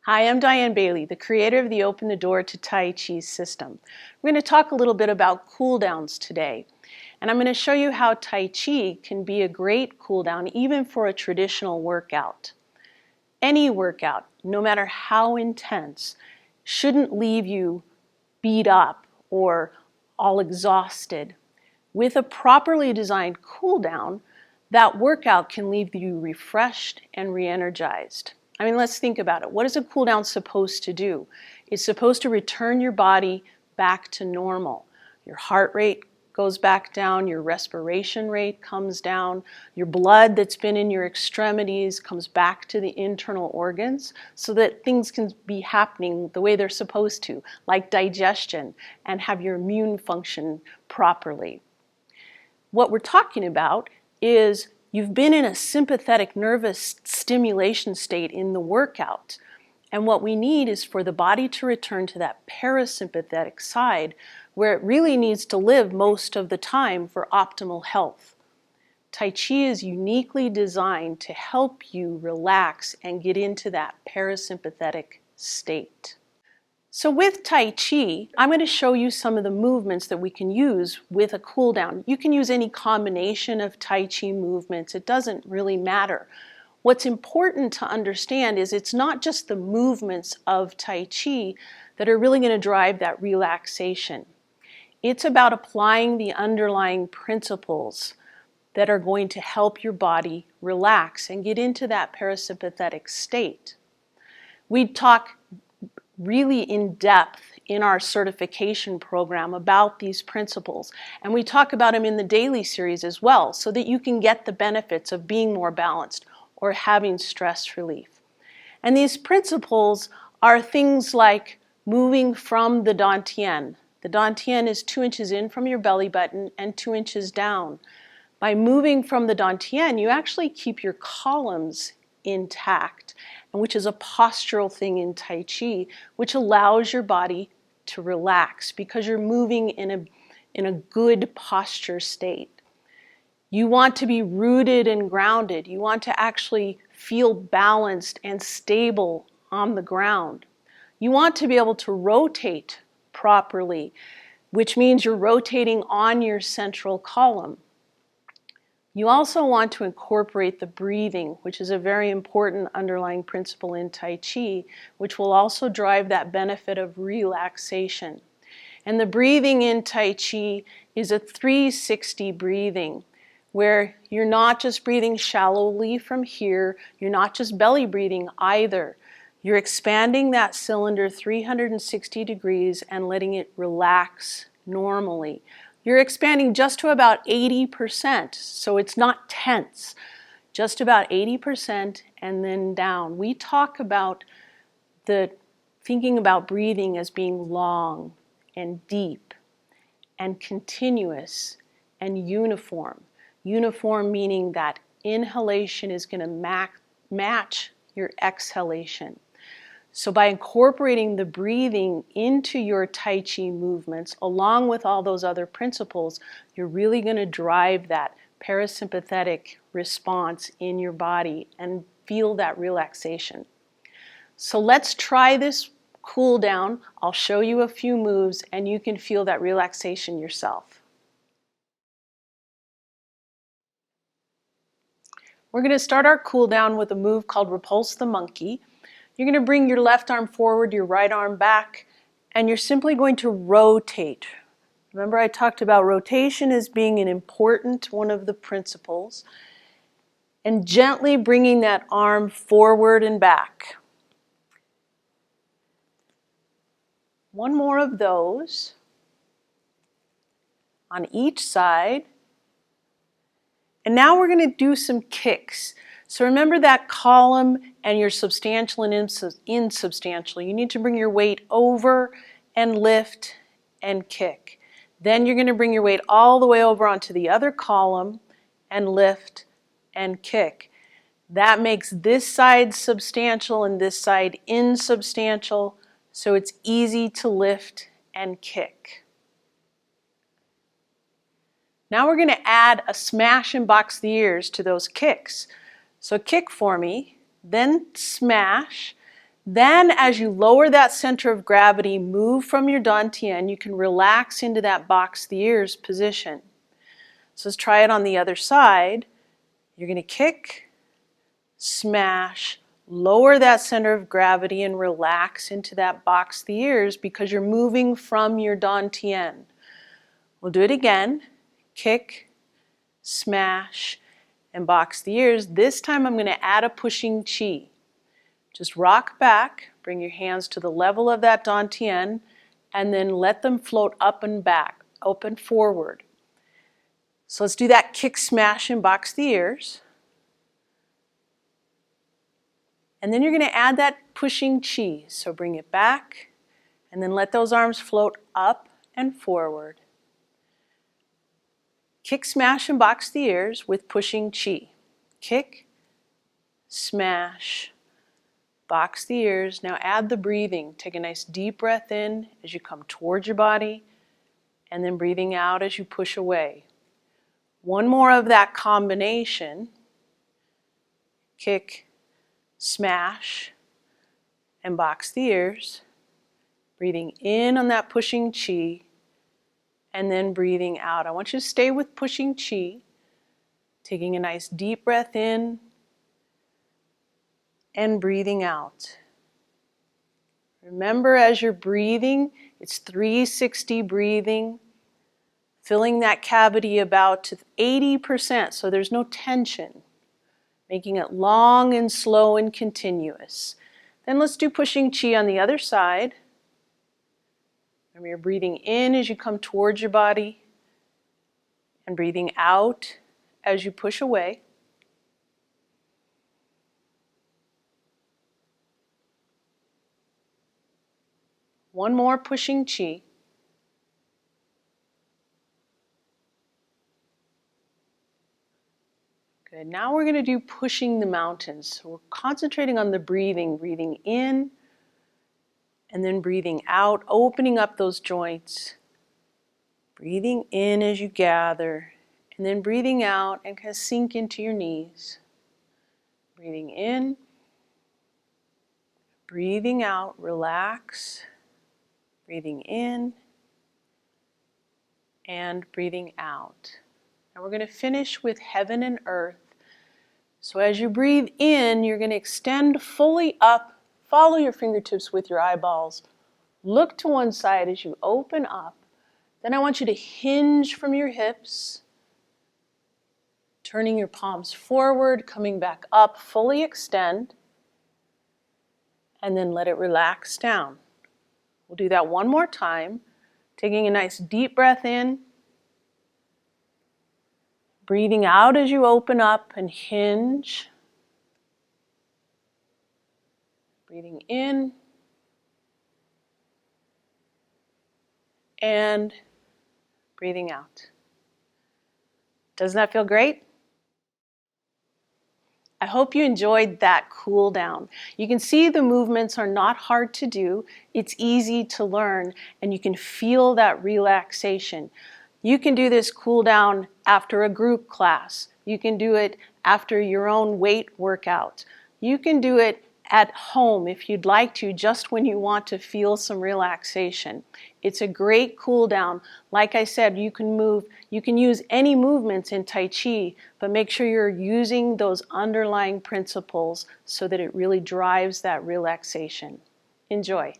Hi, I'm Diane Bailey, the creator of the Open the Door to Tai Chi system. We're going to talk a little bit about cool downs today. And I'm going to show you how Tai Chi can be a great cool down even for a traditional workout. Any workout, no matter how intense, shouldn't leave you beat up or all exhausted. With a properly designed cool down, that workout can leave you refreshed and re-energized. I mean, let's think about it. What is a cool down supposed to do? It's supposed to return your body back to normal. Your heart rate goes back down, your respiration rate comes down, your blood that's been in your extremities comes back to the internal organs so that things can be happening the way they're supposed to, like digestion, and have your immune function properly. What we're talking about is you've been in a sympathetic nervous stimulation state in the workout. And what we need is for the body to return to that parasympathetic side where it really needs to live most of the time for optimal health. Tai Chi is uniquely designed to help you relax and get into that parasympathetic state. So with Tai Chi, I'm going to show you some of the movements that we can use with a cool down. You can use any combination of Tai Chi movements. It doesn't really matter. What's important to understand is it's not just the movements of Tai Chi that are really going to drive that relaxation. It's about applying the underlying principles that are going to help your body relax and get into that parasympathetic state. We talk really in depth in our certification program about these principles, and we talk about them in the daily series as well so that you can get the benefits of being more balanced or having stress relief. And these principles are things like moving from the dantian. The dantian is 2 inches in from your belly button and 2 inches down. By moving from the dantian, you actually keep your columns intact, which is a postural thing in Tai Chi, which allows your body to relax because you're moving in a good posture state. You want to be rooted and grounded. You want to actually feel balanced and stable on the ground. You want to be able to rotate properly, which means you're rotating on your central column. You also want to incorporate the breathing, which is a very important underlying principle in Tai Chi, which will also drive that benefit of relaxation. And the breathing in Tai Chi is a 360 breathing, where you're not just breathing shallowly from here, you're not just belly breathing either. You're expanding that cylinder 360 degrees and letting it relax normally. You're expanding just to about 80%, so it's not tense. Just about 80% and then down. We talk about thinking about breathing as being long and deep and continuous and uniform. Uniform meaning that inhalation is going to match your exhalation. So by incorporating the breathing into your Tai Chi movements, along with all those other principles, you're really going to drive that parasympathetic response in your body and feel that relaxation. So let's try this cool down. I'll show you a few moves and you can feel that relaxation yourself. We're going to start our cool down with a move called Repulse the Monkey. You're going to bring your left arm forward, your right arm back, and you're simply going to rotate. Remember, I talked about rotation as being an important one of the principles, and gently bringing that arm forward and back. One more of those on each side. And now we're going to do some kicks. So remember that column and your substantial and insubstantial. You need to bring your weight over and lift and kick. Then you're going to bring your weight all the way over onto the other column and lift and kick. That makes this side substantial and this side insubstantial, so it's easy to lift and kick. Now we're going to add a smash and box the ears to those kicks. So kick for me, then smash, Then as you lower that center of gravity, move from your dantian, you can relax into that box the ears position. So let's try it on the other side. You're going to kick, smash, lower that center of gravity and relax into that box the ears because you're moving from your dantian. We'll do it again. Kick, smash, and box the ears. This time I'm going to add a pushing chi. Just rock back, bring your hands to the level of that dantian, and then let them float up and back, up and forward. So let's do that kick, smash, and box the ears. And then you're going to add that pushing chi. So bring it back, and then let those arms float up and forward. Kick, smash, and box the ears with pushing chi. Kick, smash, box the ears. Now add the breathing. Take a nice deep breath in as you come towards your body, and then breathing out as you push away. One more of that combination. Kick, smash, and box the ears. Breathing in on that pushing chi, and then breathing out. I want you to stay with pushing chi, taking a nice deep breath in and breathing out. Remember, as you're breathing, it's 360 breathing, filling that cavity about to 80%, so there's no tension, making it long and slow and continuous. Then let's do pushing chi on the other side. Remember, you're breathing in as you come towards your body and breathing out as you push away. One more pushing chi. Good. Now we're going to do pushing the mountains. So we're concentrating on the breathing, breathing in and then breathing out, opening up those joints. Breathing in as you gather, and then breathing out and kind of sink into your knees. Breathing in, breathing out, relax. Breathing in and breathing out. And we're going to finish with heaven and earth. So as you breathe in, you're going to extend fully up, follow your fingertips with your eyeballs. Look to one side as you open up. Then I want you to hinge from your hips, turning your palms forward, coming back up, fully extend, and then let it relax down. We'll do that one more time, taking a nice deep breath in, breathing out as you open up and hinge, breathing in, and breathing out. Doesn't that feel great? I hope you enjoyed that cool down. You can see the movements are not hard to do. It's easy to learn, and you can feel that relaxation. You can do this cool down after a group class. You can do it after your own weight workout. You can do it at home if you'd like to, just when you want to feel some relaxation. It's a great cool down. Like I said, you can use any movements in Tai Chi, but make sure you're using those underlying principles so that it really drives that relaxation. Enjoy.